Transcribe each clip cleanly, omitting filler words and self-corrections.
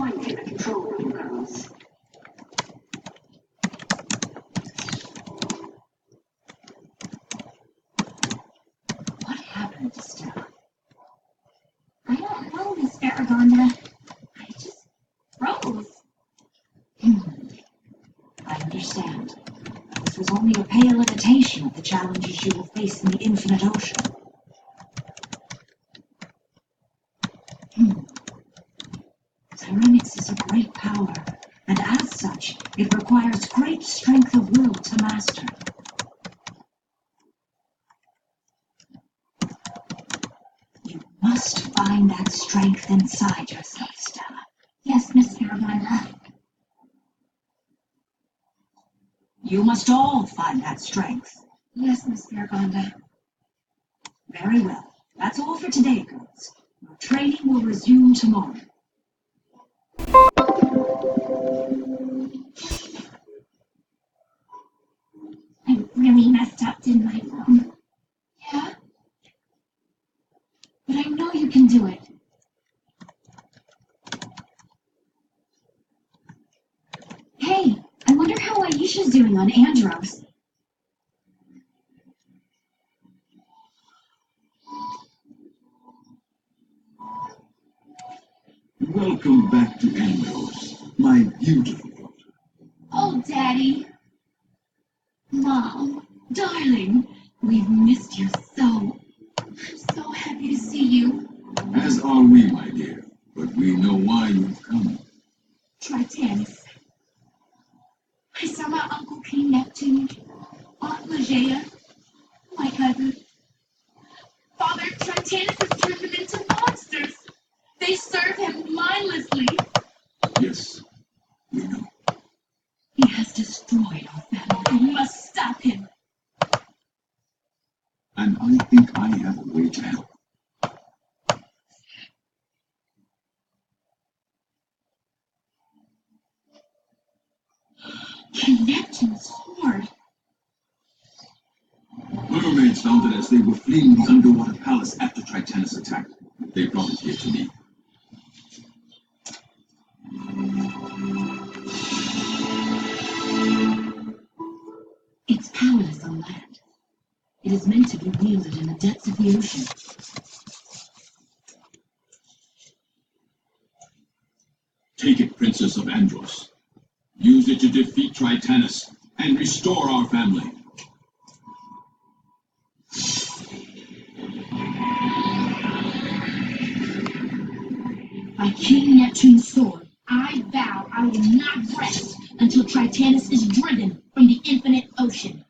Join me in the control room, girls. What happened to Stella? I don't know, Miss Aragonda. I just froze. I understand. This was only a pale imitation of the challenges you will face in the infinite ocean. Tyrannix is a great power, and as such, it requires great strength of will to master. You must find that strength inside yourself, Stella. Yes, Miss Aragonda. You must all find that strength. Yes, Miss Aragonda. Very well. That's all for today, girls. Your training will resume tomorrow. I really messed up, didn't I, Mom? Yeah? But I know you can do it. Hey, I wonder how Aisha's doing on Andros. Welcome back to Andros, my beautiful daughter. Oh, Daddy. Mom, darling, we've missed you so. I'm so happy to see you. As are we, my dear, but we know why you've come. Tritanis. I saw my Uncle King Neptune, Aunt Legea, my cousin. Father Tritanis has turned them into monsters. They serve him mindlessly. Yes, we know. He has destroyed our family. We must stop him. And I think I have a way to help. King Neptune's sword. Mermaids found it as they were fleeing the underwater palace after Tritanis attacked. They brought it here to me. It's powerless on land. It is meant to be wielded in the depths of the ocean. Take it, Princess of Andros. Use it to defeat Tritanis and restore our family. By King Neptune's sword, I vow I will not rest until Tritanis is driven from the infinite ocean.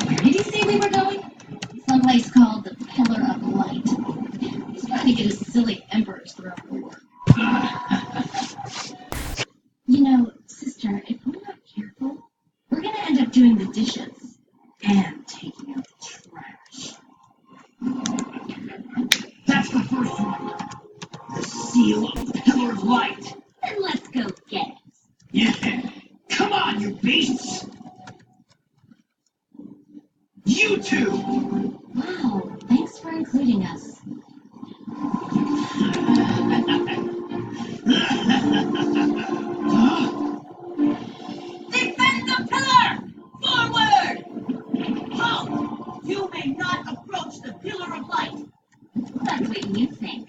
Where did he say we were going? Someplace called the Pillar of Light. He's trying to get his silly emperor's throne over. You know, sister, if we're not careful, we're gonna end up doing the dishes and taking out the trash. That's the first one. The seal of the Pillar of Light. Then let's go get it. Yeah. Come on, you beasts! You two! Wow, thanks for including us. Defend the pillar! Forward! Halt! You may not approach the Pillar of Light. That's what you think.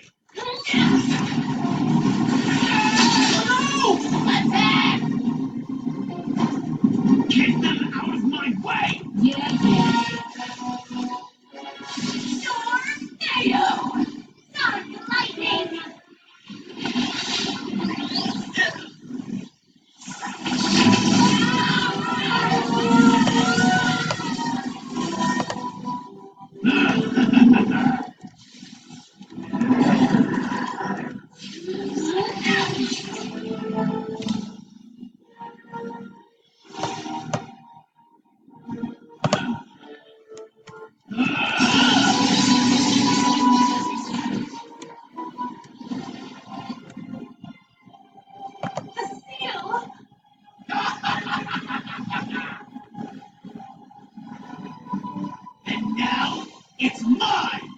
mine!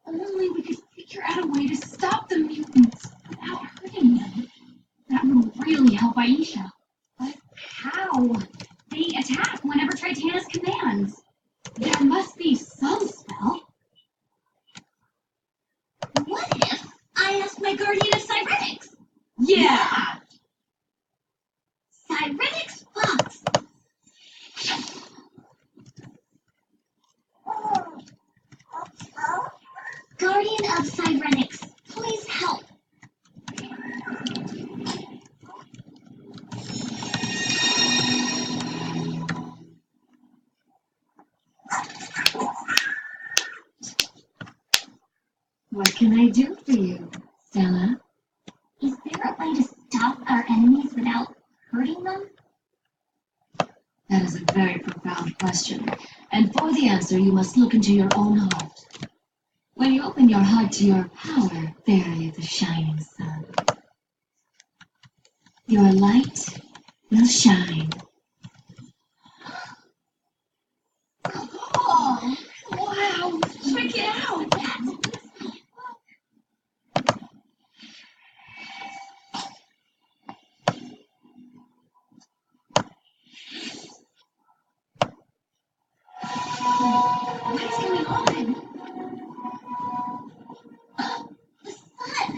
Only we could figure out a way to stop the mutants without hurting them. That would really help Aisha. But how? They attack whenever Tritana's commands. There must be some spell. What if I ask my guardian of cybernetics? Yeah! Cybernetics Fox! Guardian of cybernetics, please help. What can I do for you, Stella? Is there a way to stop our enemies without hurting them? That is a very profound question, and for the answer you must look into your own heart. When you open your heart to your power, there is the shining sun. Your light will shine. Oh, wow! Check it out! What is going on? The sun!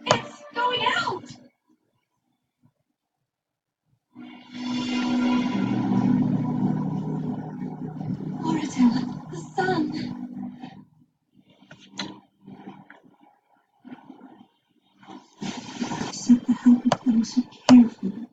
It's going out! Oratel, the sun! Seek the help of those who care for you.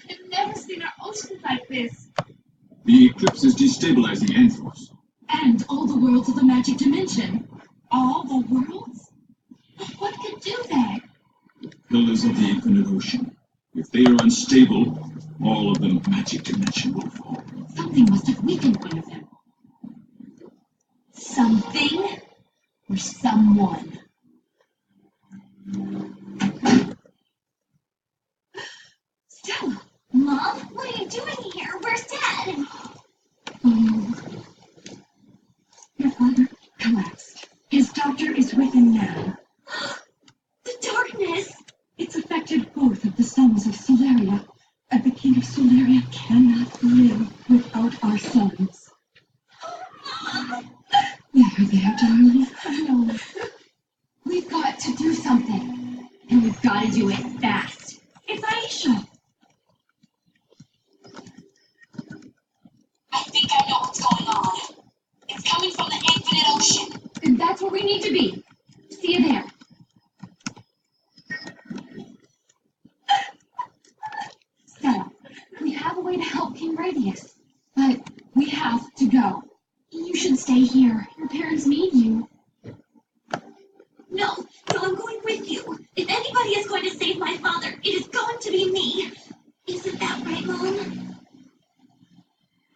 I've never seen an ocean like this. The eclipse is destabilizing Andros. And all the worlds of the magic dimension. All the worlds? What could do that? Pillars of the infinite ocean. If they are unstable, all of the magic dimension will fall. Something must have weakened one of them. Something or someone. Stella! Mom, what are you doing here? Where's Dad? Oh, your father collapsed. His doctor is with him now. The darkness! It's affected both of the sons of Solaria, and the king of Solaria cannot live without our sons. Mom! There, there, darling. I know. We've got to do something. And we've got to do it fast. It's Aisha. I think I know what's going on. It's coming from the infinite ocean. And that's where we need to be. See you there. Stella, we have a way to help King Radius. But we have to go. You should stay here. Your parents need you. No, I'm going with you. If anybody is going to save my father, it is going to be me. Isn't that right, Mom?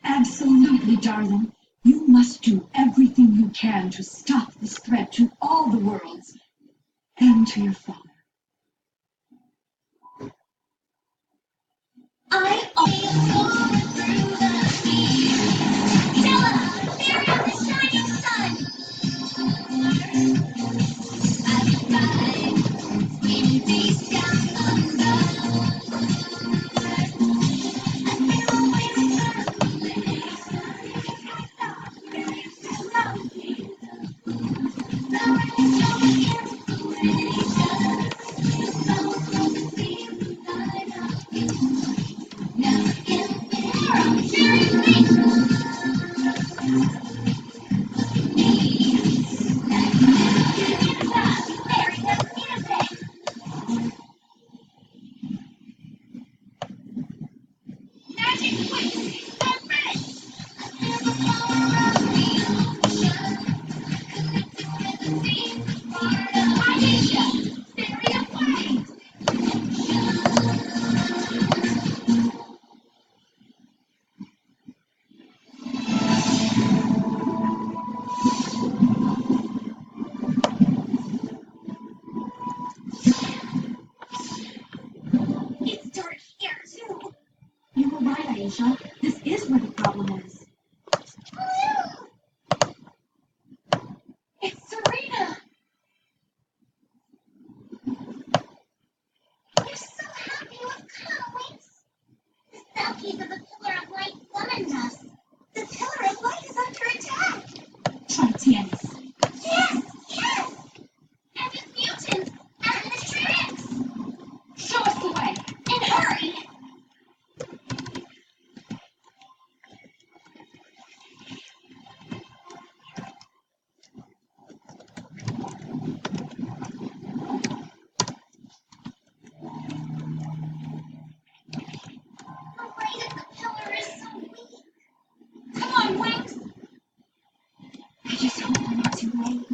Absolutely, darling. You must do everything you can to stop this threat to all the worlds and to your father. I always through the sea. Stella, there is the shining sun. I will ride in peace down under. I feel always just hope I'm not too late.